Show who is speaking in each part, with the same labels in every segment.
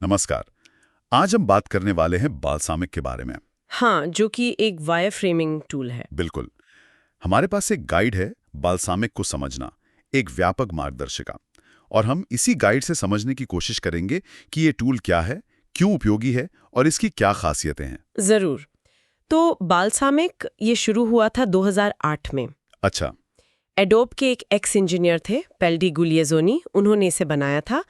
Speaker 1: नमस्कार। आज हम बात करने वाले हैं बाल्सामिक के बारे में।
Speaker 2: हाँ, जो कि एक वायर फ्रेमिंग टूल है।
Speaker 1: बिल्कुल। हमारे पास एक गाइड है, बाल्सामिक को समझना, एक व्यापक मार्गदर्शिका। और हम इसी गाइड से समझने की कोशिश करेंगे कि ये टूल क्या है, क्यों उपयोगी है और इसकी क्या खासियतें हैं।
Speaker 2: जरूर। तो बाल्सामिक ये शुरू हुआ था 2008 में।
Speaker 1: अच्छा।
Speaker 2: एडोब के एक एक्स इंजीनियर थे, पेल्डी गुलिएजोनी, उन्होंने इसे बनाया था।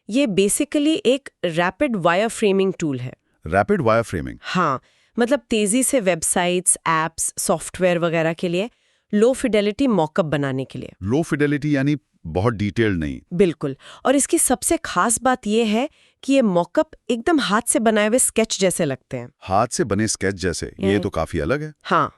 Speaker 2: ये बेसिकली एक रैपिड वायर फ्रेमिंग टूल है।
Speaker 1: Rapid wire framing.
Speaker 2: हाँ, मतलब तेजी से वेबसाइट्स, एप्स, सॉफ्टवेयर वगैरह के लिए लो फिडेलिटी मॉकअप बनाने के लिए।
Speaker 1: लो फिडेलिटी यानी बहुत डिटेल्ड नहीं।
Speaker 2: बिल्कुल। और इसकी सबसे खास बात यह है कि ये मॉकअप एकदम हाथ से बनाए हुए स्केच जैसे लगते हैं।
Speaker 1: हाथ से बने स्केच जैसे? ये तो काफी अलग है।
Speaker 2: हाँ।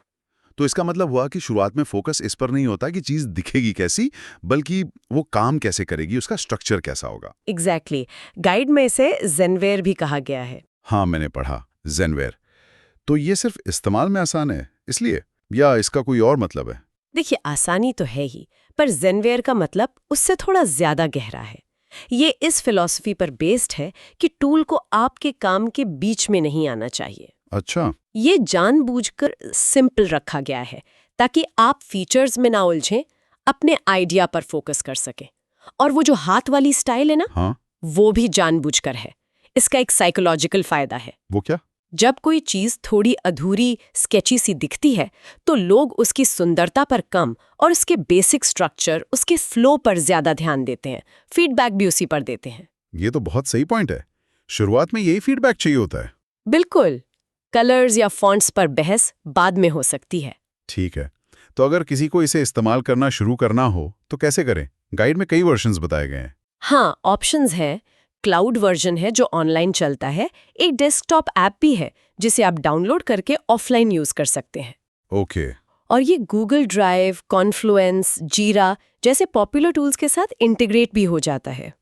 Speaker 1: तो इसका मतलब हुआ कि शुरुआत में फोकस इस पर नहीं होता कि चीज दिखेगी कैसी, बल्कि वो काम कैसे करेगी, उसका स्ट्रक्चर कैसा होगा।
Speaker 2: एग्जैक्टली। गाइड में इसे जेनवेयर भी कहा गया है।
Speaker 1: हाँ, मैंने पढ़ा, जेनवेयर। तो ये सिर्फ इस्तेमाल में आसान है इसलिए, या इसका कोई और मतलब है?
Speaker 2: देखिए, आसानी तो है ही, पर जेनवेयर का मतलब उससे थोड़ा ज्यादा गहरा है। ये इस फिलॉसफी पर बेस्ड है कि टूल को आपके काम के बीच में नहीं आना चाहिए।
Speaker 1: अच्छा।
Speaker 2: ये जानबूझकर सिंपल रखा गया है ताकि आप फीचर्स में ना उलझें, अपने आइडिया पर फोकस कर सकें। और वो जो हाथ वाली स्टाइल है ना,
Speaker 1: हाँ।
Speaker 2: वो भी जानबूझकर है। इसका एक साइकोलॉजिकल फायदा है।
Speaker 1: वो क्या?
Speaker 2: जब कोई चीज थोड़ी अधूरी, स्केची सी दिखती है, तो लोग उसकी सुंदरता पर कम और उसके बेसिक स्ट्रक्चर, उसके फ्लो पर ज्यादा ध्यान देते हैं। फीडबैक भी उसी पर देते हैं।
Speaker 1: ये तो बहुत सही पॉइंट है। शुरुआत में यही फीडबैक चाहिए होता है।
Speaker 2: बिल्कुल। कलर्स या फॉन्ट्स पर बहस बाद में हो सकती है।
Speaker 1: ठीक है। तो अगर किसी को इसे इस्तेमाल करना शुरू करना हो तो कैसे करें? गाइड में कई वर्जन्स बताए गए हैं।
Speaker 2: हाँ, ऑप्शंस है। क्लाउड वर्जन है जो ऑनलाइन चलता है। एक डेस्कटॉप ऐप भी है जिसे आप डाउनलोड करके ऑफलाइन यूज कर सकते हैं।
Speaker 1: ओके।
Speaker 2: और ये गूगल ड्राइव, कॉन्फ्लुएंस, जीरा जैसे पॉपुलर टूल्स के साथ इंटीग्रेट भी हो जाता है।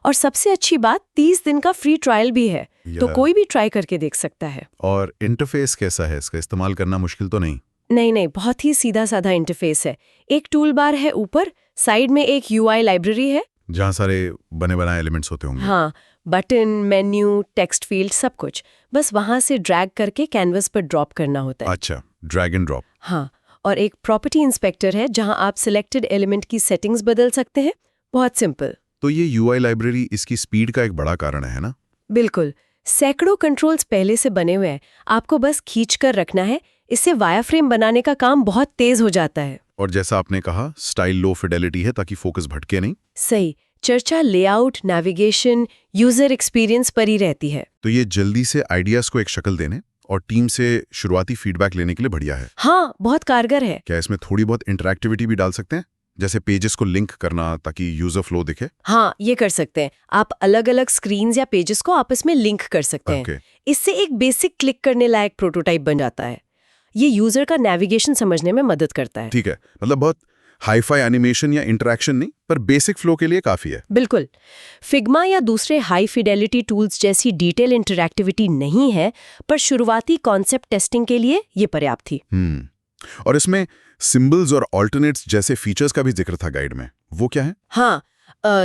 Speaker 2: और सबसे अच्छी बात, 30 दिन का फ्री ट्रायल भी है, तो कोई भी ट्राई करके देख सकता है।
Speaker 1: और इंटरफेस कैसा है? इसका इस्तेमाल करना मुश्किल तो नहीं?
Speaker 2: नहीं, बहुत ही सीधा साधा इंटरफेस है। एक टूल बार है ऊपर, साइड में एक यूआई लाइब्रेरी है
Speaker 1: जहाँ सारे बने बनाए एलिमेंट्स होते होंगे।
Speaker 2: हाँ, बटन, मेन्यू, टेक्स्ट फील्ड, सब कुछ। बस वहां से ड्रैग करके कैनवस पर ड्रॉप करना होता है।
Speaker 1: अच्छा, ड्रैग एंड ड्रॉप।
Speaker 2: हाँ, और एक प्रॉपर्टी इंस्पेक्टर है जहां आप सिलेक्टेड एलिमेंट की सेटिंग्स बदल सकते हैं। बहुत सिंपल।
Speaker 1: तो ये यूआई लाइब्रेरी इसकी स्पीड का एक बड़ा कारण है ना?
Speaker 2: बिल्कुल। सैकड़ों कंट्रोल्स पहले से बने हुए हैं, आपको बस खींच कर रखना है। इससे वायरफ्रेम बनाने का काम बहुत तेज हो जाता है।
Speaker 1: और जैसा आपने कहा, स्टाइल लो फिडेलिटी है ताकि फोकस भटके नहीं।
Speaker 2: सही। चर्चा लेआउट, नेविगेशन, यूजर एक्सपीरियंस पर ही रहती है।
Speaker 1: तो ये जल्दी से आइडियाज को एक शक्ल देने और टीम से शुरुआती फीडबैक लेने के लिए बढ़िया है।
Speaker 2: हाँ, बहुत कारगर है।
Speaker 1: क्या इसमें थोड़ी बहुत इंटरैक्टिविटी भी डाल सकते हैं, जैसे पेजेस को लिंक करना ताकि यूजर फ्लो दिखे?
Speaker 2: हाँ, ये कर सकते हैं। आप अलग अलग स्क्रीन्स या पेजेस को आपस में लिंक कर सकते हैं। इससे एक बेसिक क्लिक करने लायक प्रोटोटाइप बन जाता है। ये यूजर का नेविगेशन समझने में मदद करता है।
Speaker 1: ठीक है, मतलब बहुत हाई-फाई एनिमेशन या इंटरैक्शन नहीं, पर बेसिक फ्लो के लिए काफी है।
Speaker 2: बिल्कुल। फिग्मा या दूसरे हाई फिडेलिटी टूल्स जैसी डिटेल इंटरैक्टिविटी नहीं है, पर शुरुआती कॉन्सेप्ट टेस्टिंग के लिए ये पर्याप्त थी।
Speaker 1: और इसमें सिंबल्स और ऑल्टरनेट्स जैसे फीचर्स का भी जिक्र था गाइड में, वो क्या है?
Speaker 2: हाँ,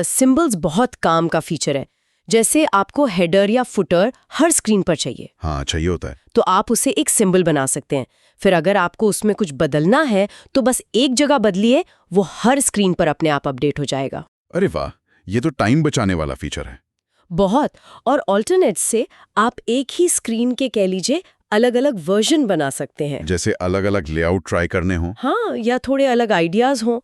Speaker 2: सिंबल्स बहुत काम का फीचर है। जैसे आपको हेडर या फुटर हर स्क्रीन पर चाहिए।
Speaker 1: हाँ, चाहिए होता है।
Speaker 2: तो आप उसे एक सिंबल बना सकते हैं। फिर अगर आपको उसमें कुछ बदलना है तो बस एक जगह बदलिए, वो हर स्क्रीन पर अपने आप अपडेट हो जाएगा।
Speaker 1: अरे वाह, ये तो टाइम बचाने वाला फीचर है।
Speaker 2: बहुत। और ऑल्टरनेट से आप एक ही स्क्रीन के कह लीजिए अलग अलग वर्जन बना सकते हैं।
Speaker 1: जैसे अलग अलग लेआउट ट्राई करने हो।
Speaker 2: हाँ, या थोड़े अलग आइडियाज हों,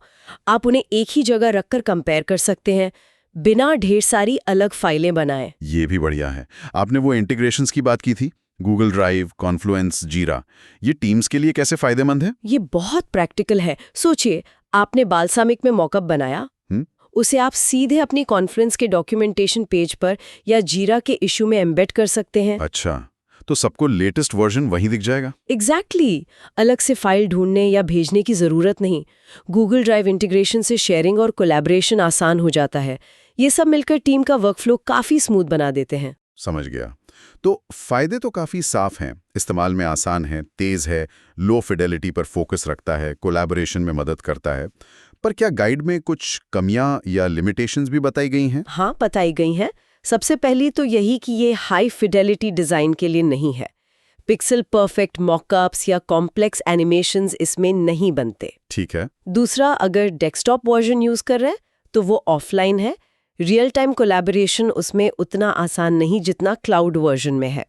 Speaker 2: आप उन्हें एक ही जगह रखकर कंपेयर कर सकते हैं, बिना ढेर सारी अलग फाइलें बनाए।
Speaker 1: ये भी बढ़िया है। आपने वो इंटीग्रेशंस की बात की थी, गूगल ड्राइव, कॉन्फ्लुएंस, जीरा, ये टीम्स के लिए कैसे फायदेमंद है?
Speaker 2: ये बहुत प्रैक्टिकल है। सोचिए, आपने बाल्सामिक में मॉकअप बनाया, उसे आप सीधे अपनी कॉन्फ्रेंस के डॉक्यूमेंटेशन पेज पर या जीरा के इशू में एम्बेड कर सकते हैं।
Speaker 1: अच्छा, तो सबको लेटेस्ट वर्जन वहीं दिख जाएगा?
Speaker 2: एग्जैक्टली। अलग से फाइल ढूंढने या भेजने की जरूरत नहीं। गूगल ड्राइव इंटीग्रेशन से शेयरिंग और कोलैबोरेशन आसान हो जाता है। ये सब मिलकर टीम का वर्कफ्लो काफी स्मूथ बना देते हैं।
Speaker 1: समझ गया। तो फायदे तो काफी साफ हैं, इस्तेमाल में आसान है, तेज है, लो फिडेलिटी पर फोकस रखता है, कोलैबोरेशन में मदद करता है। पर क्या गाइड में कुछ कमियां या लिमिटेशंस भी बताई गई हैं?
Speaker 2: हाँ, बताई गई हैं। सबसे पहली तो यही कि ये हाई फिडेलिटी डिज़ाइन के लिए नहीं है। पिक्सल परफेक्ट मॉकअप्स या कॉम्प्लेक्स एनिमेशंस इसमें नहीं बनते।
Speaker 1: ठीक है।
Speaker 2: दूसरा, अगर डेस्कटॉप वर्जन यूज़ कर रहे हैं तो वो ऑफलाइन है। रियल टाइम कोलैबोरेशन उसमें उतना आसान नहीं जितना क्लाउड वर्जन में है।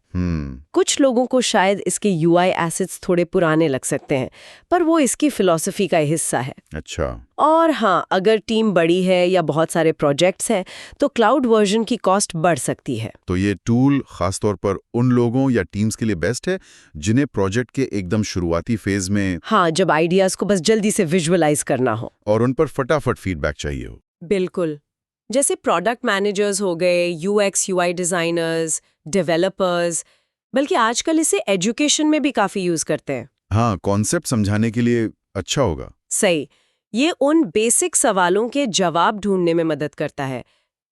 Speaker 2: कुछ लोगों को शायद इसके यूआई एसेट्स थोड़े पुराने लग सकते हैं, पर वो इसकी फिलॉसफी का हिस्सा है।
Speaker 1: अच्छा।
Speaker 2: और हाँ, अगर टीम बड़ी है या बहुत सारे प्रोजेक्ट्स हैं तो क्लाउड वर्जन की कॉस्ट बढ़ सकती है।
Speaker 1: तो ये टूल खासतौर पर उन लोगों या टीम्स के लिए बेस्ट है जिन्हें प्रोजेक्ट के एकदम शुरुआती फेज में,
Speaker 2: हाँ, जब आइडियाज को बस जल्दी से विजुअलाइज करना हो
Speaker 1: और उन पर फटाफट फीडबैक चाहिए हो।
Speaker 2: बिल्कुल। जैसे प्रोडक्ट मैनेजर्स हो गए, यूएक्स यूआई डिजाइनर्स, डेवलपर्स, बल्कि आजकल इसे एजुकेशन में भी काफी यूज करते हैं।
Speaker 1: हाँ, कॉन्सेप्ट समझाने के लिए अच्छा होगा।
Speaker 2: सही। ये उन बेसिक सवालों के जवाब ढूंढने में मदद करता है।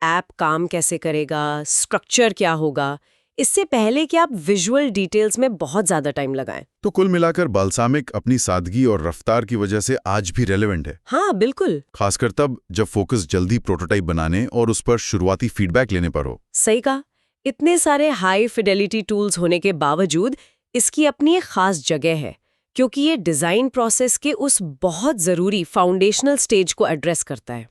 Speaker 2: ऐप काम कैसे करेगा, स्ट्रक्चर क्या होगा, इससे पहले कि आप विजुअल डिटेल्स में बहुत ज्यादा टाइम लगाएं।
Speaker 1: तो कुल मिलाकर बाल्सामिक अपनी सादगी और रफ्तार की वजह से आज भी रेलेवेंट है।
Speaker 2: हाँ, बिल्कुल।
Speaker 1: खासकर तब जब फोकस जल्दी प्रोटोटाइप बनाने और उस पर शुरुआती फीडबैक लेने पर हो।
Speaker 2: सही कहा। इतने सारे हाई फिडेलिटी टूल्स होने के बावजूद इसकी अपनी एक खास जगह है, क्योंकि ये डिजाइन प्रोसेस के उस बहुत जरूरी फाउंडेशनल स्टेज को एड्रेस करता है।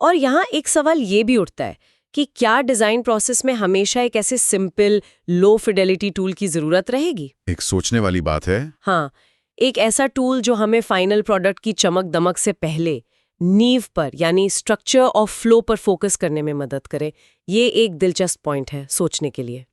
Speaker 2: और यहाँ एक सवाल ये भी उठता है कि क्या डिजाइन प्रोसेस में हमेशा एक ऐसे सिंपल लो फिडेलिटी टूल की जरूरत रहेगी?
Speaker 1: एक सोचने वाली बात है।
Speaker 2: हाँ, एक ऐसा टूल जो हमें फाइनल प्रोडक्ट की चमक दमक से पहले नींव पर यानी स्ट्रक्चर और फ्लो पर फोकस करने में मदद करे, ये एक दिलचस्प पॉइंट है सोचने के लिए।